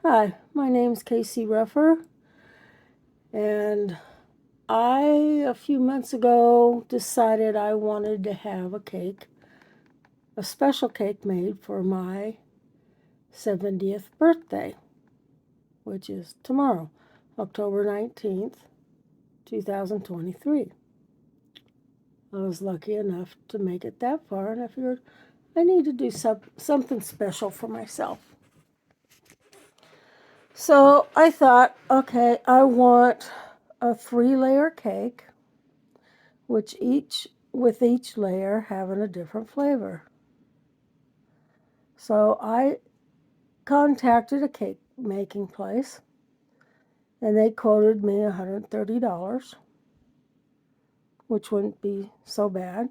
Hi, my name's Casey Ruffer, and a few months ago, decided I wanted to have a special cake made for my 70th birthday, which is tomorrow, October 19th, 2023. I was lucky enough to make it that far, and I figured I need to do something special for myself. So I thought, okay, I want a 3-layer cake, with each layer having a different flavor. So I contacted a cake making place, and they quoted me $130, which wouldn't be so bad,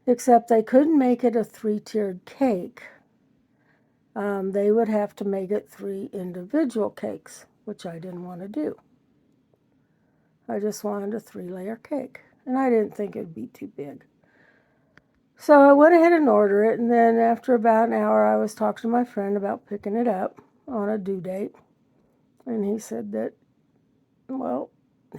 except they couldn't make it a 3-tiered cake. They would have to make it 3 individual cakes, which I didn't want to do. I just wanted a 3-layer cake, and I didn't think it would be too big. So I went ahead and ordered it, and then after about an hour, I was talking to my friend about picking it up on a due date, and he said that, well,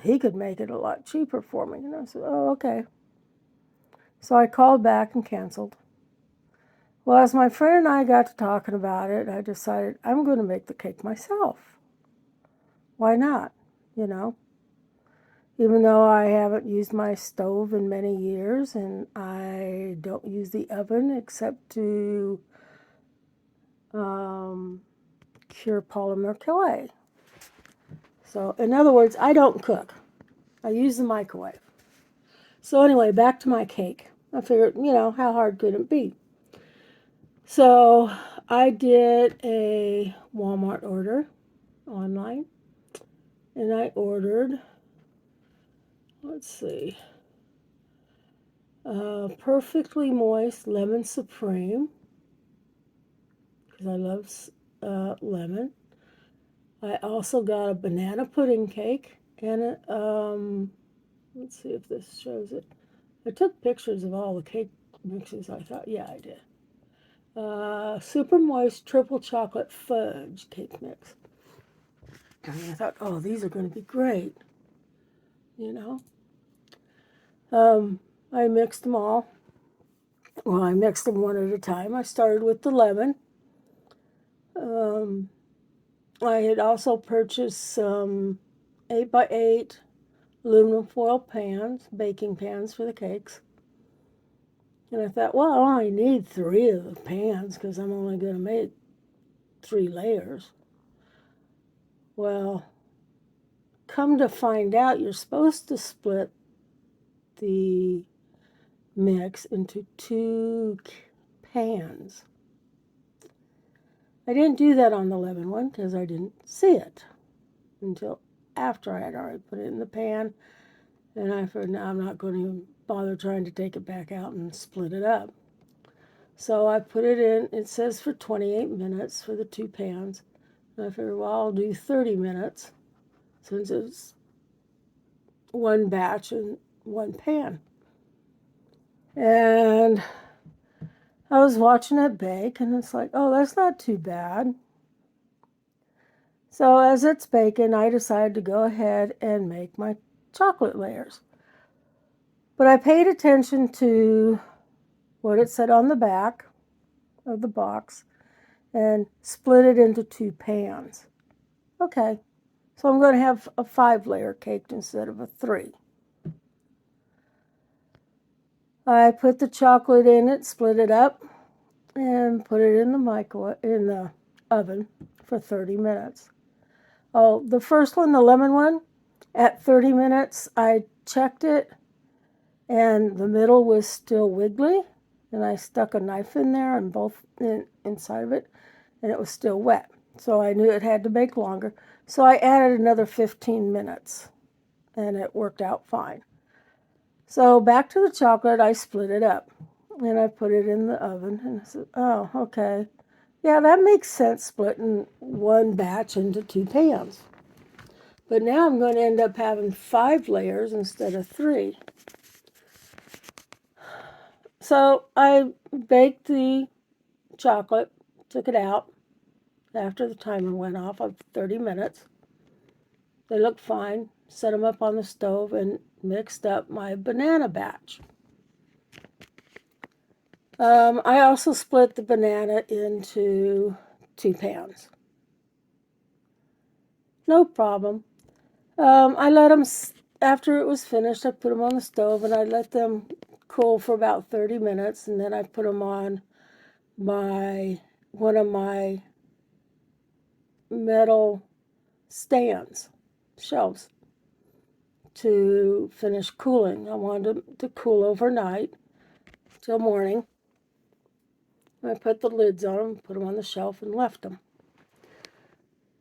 he could make it a lot cheaper for me. And I said, oh, okay. So I called back and canceled. Well, as my friend and I got to talking about it, I decided I'm going to make the cake myself. Why not? You know? Even though I haven't used my stove in many years, and I don't use the oven except to cure polymer clay. So, in other words, I don't cook. I use the microwave. So anyway, back to my cake. I figured, how hard could it be? So I did a Walmart order online, and I ordered, let's see, perfectly moist lemon supreme, because I love lemon. I also got a banana pudding cake, and let's see if this shows it. I took pictures of all the cake mixes. I thought, yeah, I did. Super moist triple chocolate fudge cake mix. And I thought, oh, these are going to be great. You know. I mixed them all. Well, I mixed them one at a time. I started with the lemon. I had also purchased some 8x8 aluminum foil pans, baking pans for the cakes. And I thought, well, I only need 3 of the pans because I'm only going to make 3 layers. Well, come to find out, you're supposed to split the mix into 2 pans. I didn't do that on the lemon one because I didn't see it until after I had already put it in the pan. And I figured, now I'm not going to bother trying to take it back out and split it up. So I put it in. It says for 28 minutes for the 2 pans. And I figured, well, I'll do 30 minutes since it's one batch in one pan. And I was watching it bake, and it's like, oh, that's not too bad. So as it's baking, I decided to go ahead and make my chocolate layers. But I paid attention to what it said on the back of the box and split it into 2 pans. Okay, so I'm going to have a 5-layer cake instead of a 3. I put the chocolate in it, split it up, and put it in the oven for 30 minutes. Oh, the first one, the lemon one, at 30 minutes, I checked it, and the middle was still wiggly, and I stuck a knife in there and inside of it, and it was still wet. So I knew it had to bake longer. So I added another 15 minutes, and it worked out fine. So back to the chocolate, I split it up, and I put it in the oven, and I said, oh, okay. Yeah, that makes sense, splitting one batch into 2 pans. But now I'm going to end up having 5 layers instead of 3. So I baked the chocolate, took it out, after the timer went off of 30 minutes. They looked fine. Set them up on the stove and mixed up my banana batch. I also split the banana into 2 pans. No problem. I let them, after it was finished, I put them on the stove and I let them cool for about 30 minutes, and then I put them on one of my metal shelves, to finish cooling. I wanted them to cool overnight till morning. I put the lids on them, put them on the shelf, and left them.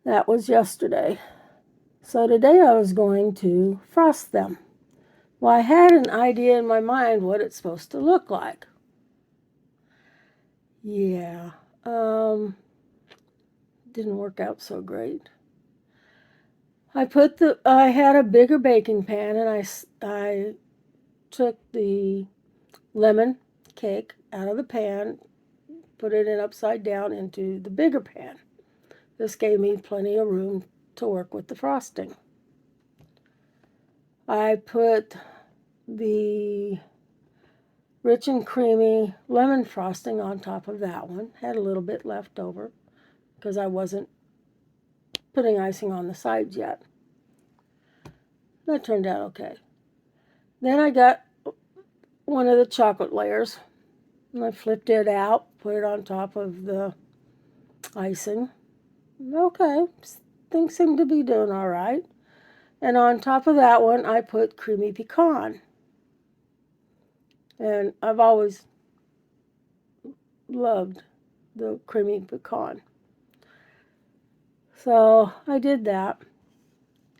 That was yesterday. So today I was going to frost them. Well, I had an idea in my mind what it's supposed to look like. Yeah, didn't work out so great. I had a bigger baking pan, and I took the lemon cake out of the pan, put it in upside down into the bigger pan. This gave me plenty of room to work with the frosting. I put the rich and creamy lemon frosting on top of that one. Had a little bit left over because I wasn't putting icing on the sides yet. That turned out okay. Then I got one of the chocolate layers and I flipped it out, put it on top of the icing. Okay, things seem to be doing all right. And on top of that one, I put creamy pecan. And I've always loved the creamy pecan. So I did that.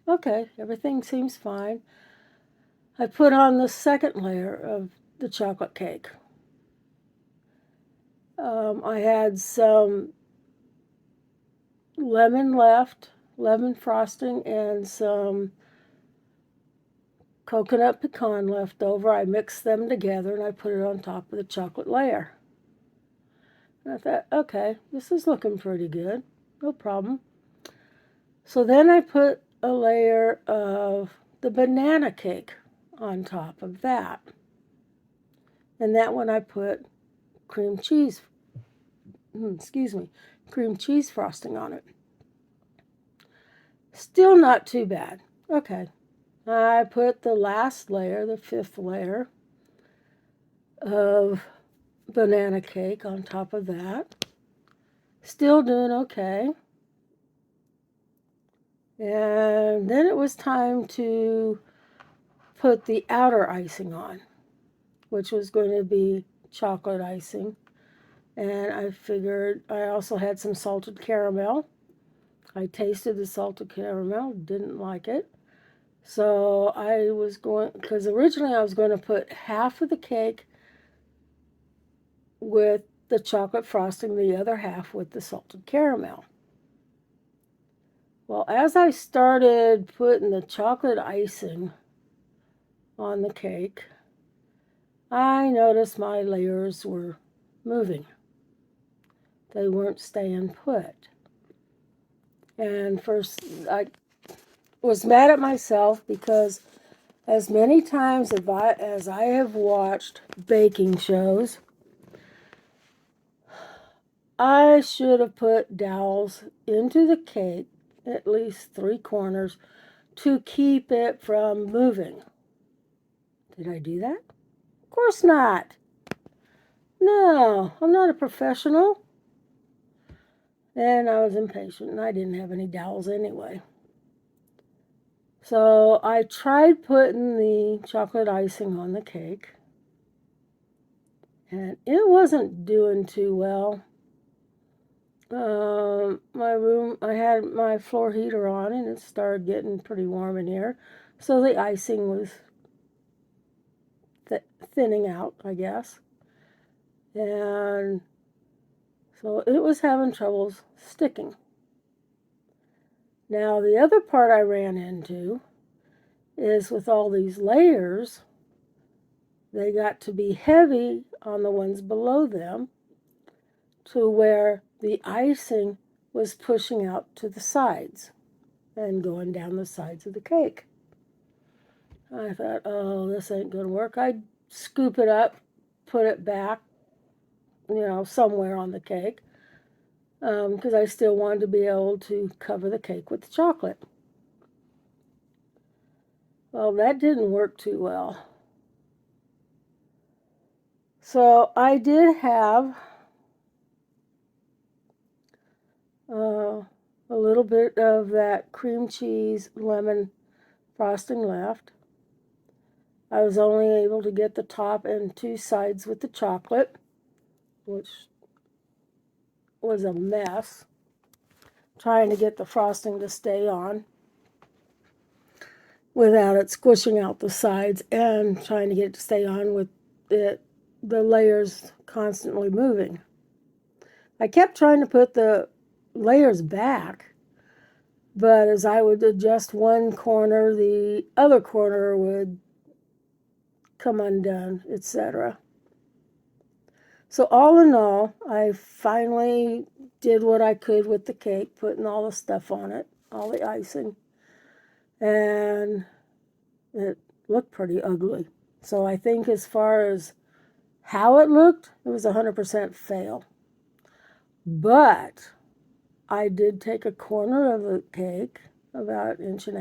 Okay, everything seems fine. I put on the second layer of the chocolate cake. I had some lemon frosting, and some coconut pecan left over. I mixed them together and I put it on top of the chocolate layer. And I thought, okay, this is looking pretty good. No problem. So then I put a layer of the banana cake on top of that. And that one I put cream cheese frosting on it. Still not too bad. Okay. I put the last layer, the 5th layer of banana cake on top of that. Still doing okay. And then it was time to put the outer icing on, which was going to be chocolate icing. And I figured I also had some salted caramel. I tasted the salted caramel, didn't like it. So I was going, because originally I was going to put half of the cake with the chocolate frosting, the other half with the salted caramel. Well, as I started putting the chocolate icing on the cake, I noticed my layers were moving. They weren't staying put. And first, I was mad at myself because as many times as I have watched baking shows, I should have put dowels into the cake, at least 3 corners, to keep it from moving. Did I do that? Of course not. No, I'm not a professional. And I was impatient, and I didn't have any dowels anyway. So I tried putting the chocolate icing on the cake, and it wasn't doing too well. My room, I had my floor heater on, and it started getting pretty warm in here. So the icing was thinning out, I guess. And so it was having troubles sticking. Now, the other part I ran into is with all these layers, they got to be heavy on the ones below them to where the icing was pushing out to the sides and going down the sides of the cake. I thought, oh, this ain't going to work. I'd scoop it up, put it back, somewhere on the cake, because I still wanted to be able to cover the cake with the chocolate. Well, that didn't work too well. So I did have a little bit of that cream cheese lemon frosting left. I was only able to get the top and two sides with the chocolate, which was a mess, trying to get the frosting to stay on without it squishing out the sides, and trying to get it to stay on with the layers constantly moving. I kept trying to put the layers back, but as I would adjust one corner, the other corner would come undone, etc. So all in all, I finally did what I could with the cake, putting all the stuff on it, all the icing, and it looked pretty ugly. So I think as far as how it looked, it was 100% fail. But I did take a corner of the cake, about 1.5 inches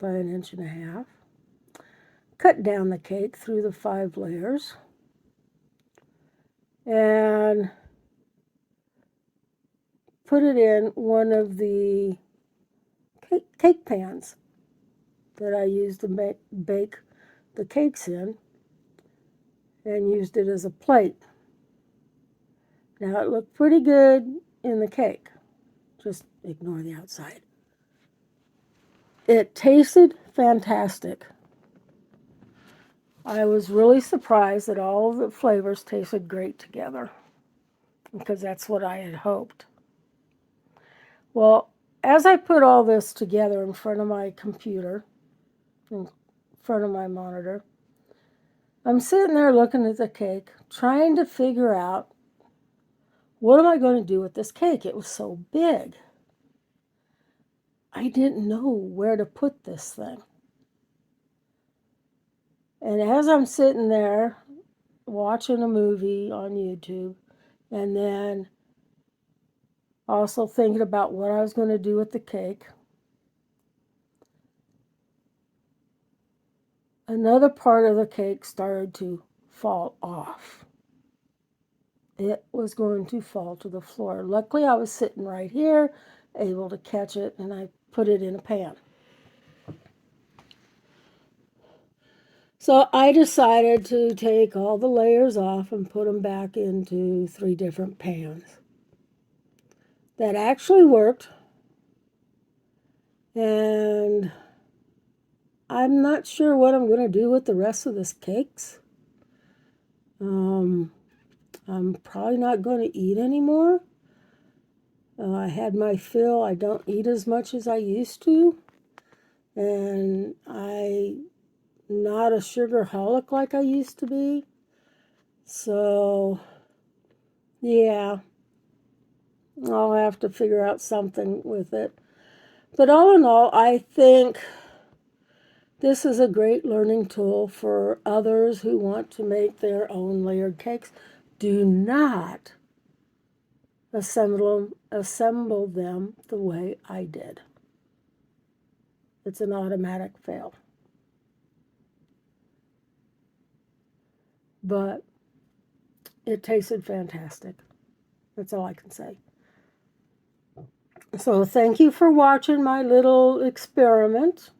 by 1.5 inches, cut down the cake through the 5 layers, and put it in one of the cake pans that I used to bake the cakes in, and used it as a plate. Now it looked pretty good in the cake. Just ignore the outside. It tasted fantastic. I was really surprised that all of the flavors tasted great together, because that's what I had hoped. Well, as I put all this together in front of my computer, in front of my monitor, I'm sitting there looking at the cake, trying to figure out, what am I going to do with this cake? It was so big. I didn't know where to put this thing. And as I'm sitting there watching a movie on YouTube, and then also thinking about what I was going to do with the cake, another part of the cake started to fall off. It was going to fall to the floor. Luckily, I was sitting right here, able to catch it, and I put it in a pan. So I decided to take all the layers off and put them back into 3 different pans. That actually worked. And I'm not sure what I'm going to do with the rest of this cakes. I'm probably not going to eat anymore. I had my fill. I don't eat as much as I used to. And I'm not a sugarholic like I used to be. So, yeah, I'll have to figure out something with it. But all in all, I think this is a great learning tool for others who want to make their own layered cakes. Do not assemble them the way I did. It's an automatic fail. But it tasted fantastic. That's all I can say. So thank you for watching my little experiment.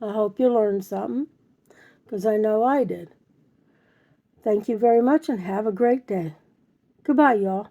I hope you learned something, because I know I did. Thank you very much, and have a great day. Goodbye, y'all.